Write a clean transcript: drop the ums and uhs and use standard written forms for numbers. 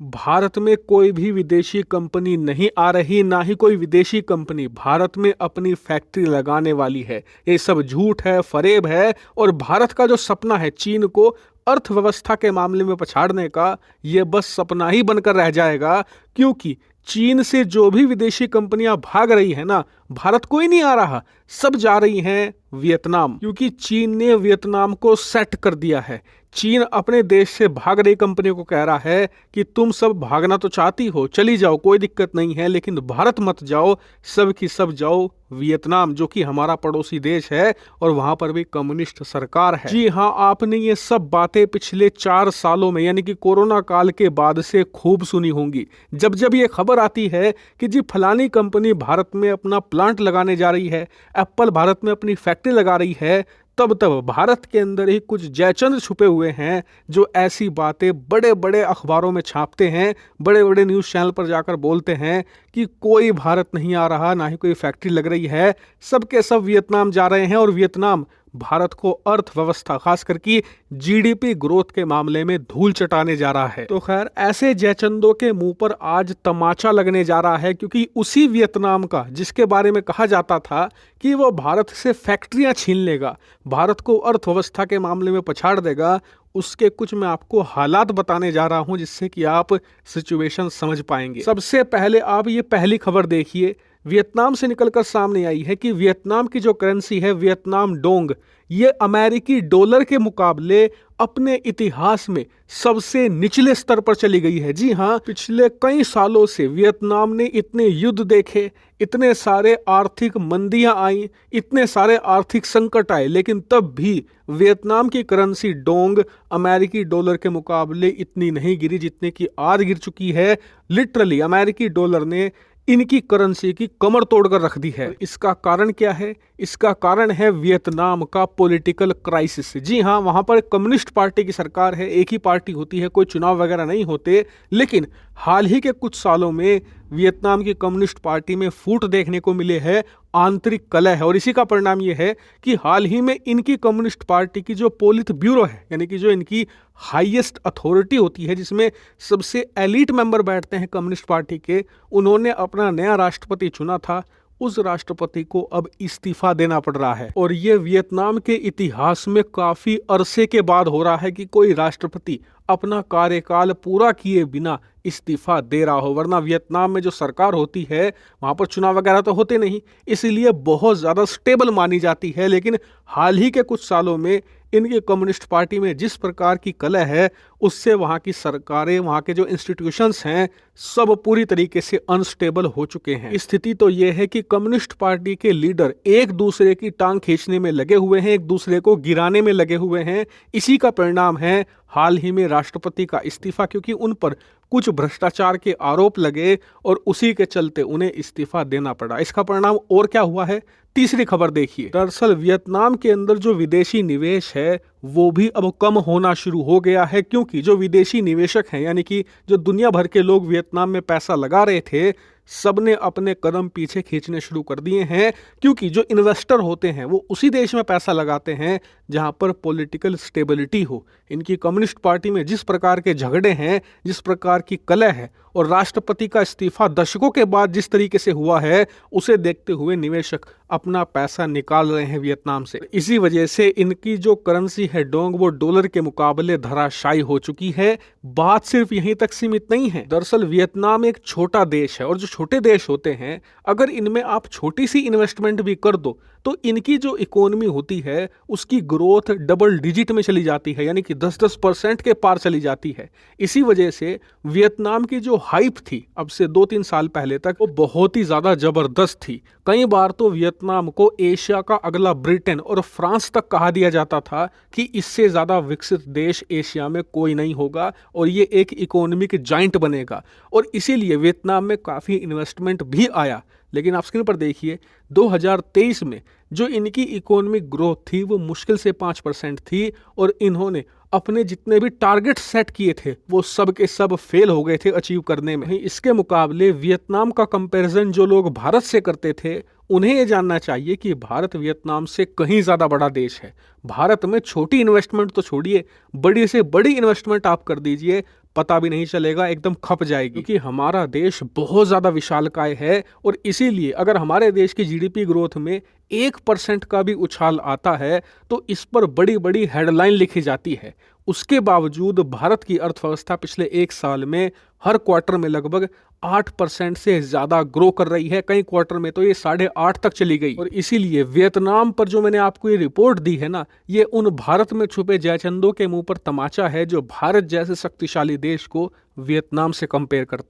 भारत में कोई भी विदेशी कंपनी नहीं आ रही, ना ही कोई विदेशी कंपनी भारत में अपनी फैक्ट्री लगाने वाली है। ये सब झूठ है, फरेब है। और भारत का जो सपना है चीन को अर्थव्यवस्था के मामले में पछाड़ने का, ये बस सपना ही बनकर रह जाएगा। क्योंकि चीन से जो भी विदेशी कंपनियां भाग रही है ना, भारत कोई नहीं आ रहा, सब जा रही हैं वियतनाम। क्योंकि चीन ने वियतनाम को सेट कर दिया है। चीन अपने देश से भाग रही कंपनियों को कह रहा है कि तुम सब भागना तो चाहती हो, चली जाओ, कोई दिक्कत नहीं है, लेकिन भारत मत जाओ, सब की सब जाओ वियतनाम, जो कि हमारा पड़ोसी देश है और वहां पर भी कम्युनिस्ट सरकार है। जी हाँ, आपने ये सब बातें पिछले 4 सालों में यानी कि कोरोना काल के बाद से खूब सुनी होंगी। जब जब ये खबर आती है कि जी फलानी कंपनी भारत में अपना प्लांट लगाने जा रही है, एप्पल भारत में अपनी फैक्ट्री लगा रही है, तब तब भारत के अंदर ही कुछ जयचंद छुपे हुए हैं जो ऐसी बातें बड़े बड़े अखबारों में छापते हैं, बड़े बड़े न्यूज़ चैनल पर जाकर बोलते हैं कि कोई भारत नहीं आ रहा, ना ही कोई फैक्ट्री लग रही है, सब के सब वियतनाम जा रहे हैं। और वियतनाम भारत को अर्थव्यवस्था खास करके जीडीपी ग्रोथ के मामले में धूल चटाने जा रहा है। तो खैर, ऐसे जयचंदों के मुंह पर आज तमाचा लगने जा रहा है, क्योंकि उसी वियतनाम का जिसके बारे में कहा जाता था कि वो भारत से फैक्ट्रियां छीन लेगा, भारत को अर्थव्यवस्था के मामले में पछाड़ देगा, उसके कुछ मैं आपको हालात बताने जा रहा हूं जिससे कि आप सिचुएशन समझ पाएंगे। सबसे पहले आप ये पहली खबर देखिए, वियतनाम से निकलकर सामने आई है कि वियतनाम की जो करेंसी है वियतनाम डोंग, ये अमेरिकी डॉलर के मुकाबले अपने इतिहास में सबसे निचले स्तर पर चली गई है। जी हाँ, पिछले कई सालों से वियतनाम ने इतने युद्ध देखे, इतने सारे आर्थिक मंदियां आई, इतने सारे आर्थिक संकट आए, लेकिन तब भी वियतनाम की करेंसी डोंग अमेरिकी डॉलर के मुकाबले इतनी नहीं गिरी जितने की आज गिर चुकी है। लिटरली अमेरिकी डॉलर ने इनकी करेंसी की कमर तोड़कर रख दी है। इसका कारण क्या है? इसका कारण है वियतनाम का पॉलिटिकल क्राइसिस। जी हाँ, वहां पर कम्युनिस्ट पार्टी की सरकार है, एक ही पार्टी होती है, कोई चुनाव वगैरह नहीं होते। लेकिन हाल ही के कुछ सालों में वियतनाम की कम्युनिस्ट पार्टी में फूट देखने को मिले है, आंतरिक कलह है। और इसी का परिणाम यह है कि हाल ही में इनकी कम्युनिस्ट पार्टी की जो पोलित ब्यूरो है, यानी कि जो इनकी हाईएस्ट अथॉरिटी होती है, जिसमें सबसे एलीट मेंबर बैठते हैं कम्युनिस्ट पार्टी के, उन्होंने अपना नया राष्ट्रपति चुना था। उस राष्ट्रपति को अब इस्तीफा देना पड़ रहा है। और ये वियतनाम के इतिहास में काफी अरसे के बाद हो रहा है कि कोई राष्ट्रपति अपना कार्यकाल पूरा किए बिना इस्तीफा दे रहा हो। वरना वियतनाम में जो सरकार होती है वहां पर चुनाव वगैरह तो होते नहीं, इसलिए बहुत ज्यादा स्टेबल मानी जाती है। लेकिन हाल ही के कुछ सालों में इनकी कम्युनिस्ट पार्टी में जिस प्रकार की कलह है, उससे वहां की सरकारें, वहां के जो इंस्टीट्यूशंस हैं, सब पूरी तरीके से अनस्टेबल हो चुके हैं। स्थिति तो यह है कि कम्युनिस्ट पार्टी के लीडर एक दूसरे की टांग खींचने में लगे हुए हैं, एक दूसरे को गिराने में लगे हुए हैं। इसी का परिणाम है हाल ही में राष्ट्रपति का इस्तीफा, क्योंकि उन पर कुछ भ्रष्टाचार के आरोप लगे और उसी के चलते उन्हें इस्तीफा देना पड़ा। इसका परिणाम और क्या हुआ है, तीसरी खबर देखिए। दरअसल वियतनाम के अंदर जो विदेशी निवेश है वो भी अब कम होना शुरू हो गया है, क्योंकि जो विदेशी निवेशक हैं, यानी कि जो दुनिया भर के लोग वियतनाम में पैसा लगा रहे थे, सबने अपने कदम पीछे खींचने शुरू कर दिए हैं। क्योंकि जो इन्वेस्टर होते हैं वो उसी देश में पैसा लगाते हैं जहां पर पॉलिटिकल स्टेबिलिटी हो। इनकी कम्युनिस्ट पार्टी में जिस प्रकार के झगड़े हैं, जिस प्रकार की कलह है, और राष्ट्रपति का इस्तीफा दशकों के बाद जिस तरीके से हुआ है, उसे देखते हुए निवेशक अपना पैसा निकाल रहे हैं वियतनाम से। इसी वजह से इनकी जो करेंसी है डोंग, वो डॉलर के मुकाबले धराशायी हो चुकी है। बात सिर्फ यहीं तक सीमित नहीं है। दरअसल वियतनाम एक छोटा देश है, और जो छोटे देश होते हैं, अगर इनमें आप छोटी सी इन्वेस्टमेंट भी कर दो तो इनकी जो इकोनॉमी होती है उसकी ग्रोथ डबल डिजिट में चली जाती है, यानी कि 10-10% के पार चली जाती है। इसी वजह से वियतनाम की जो हाइप थी अब से 2-3 साल पहले तक, वो बहुत ही ज्यादा जबरदस्त थी। कई बार तो वियतनाम को एशिया का अगला ब्रिटेन और फ्रांस तक कहा दिया जाता था कि इससे ज्यादा विकसित देश एशिया में कोई नहीं होगा और ये एक इकोनॉमिक जाइंट बनेगा। और इसीलिए वियतनाम में काफी इन्वेस्टमेंट भी आया। लेकिन आप स्क्रीन पर देखिए, 2023 में जो इनकी इकोनॉमिक ग्रोथ थी वो मुश्किल से 5% थी, और इन्होंने अपने जितने भी टारगेट सेट किए थे वो सब के सब फेल हो गए थे अचीव करने में। इसके मुकाबले वियतनाम का कंपैरिजन जो लोग भारत से करते थे उन्हें ये जानना चाहिए कि भारत वियतनाम से कहीं ज़्यादा बड़ा देश है। भारत में छोटी इन्वेस्टमेंट तो छोड़िए, बड़ी से बड़ी इन्वेस्टमेंट आप कर दीजिए, पता भी नहीं चलेगा, एकदम खप जाएगी। क्योंकि हमारा देश बहुत ज़्यादा विशालकाय है और इसीलिए अगर हमारे देश की जीडीपी ग्रोथ में 1% का भी उछाल आता है तो इस पर बड़ी बड़ी हेडलाइन लिखी जाती है। उसके बावजूद भारत की अर्थव्यवस्था पिछले 1 साल में हर क्वार्टर में लगभग 8% से ज्यादा ग्रो कर रही है। कई क्वार्टर में तो ये 8.5 तक चली गई। और इसीलिए वियतनाम पर जो मैंने आपको ये रिपोर्ट दी है ना, ये उन भारत में छुपे जयचंदों के मुंह पर तमाचा है जो भारत जैसे शक्तिशाली देश को वियतनाम से कंपेयर करते हैं।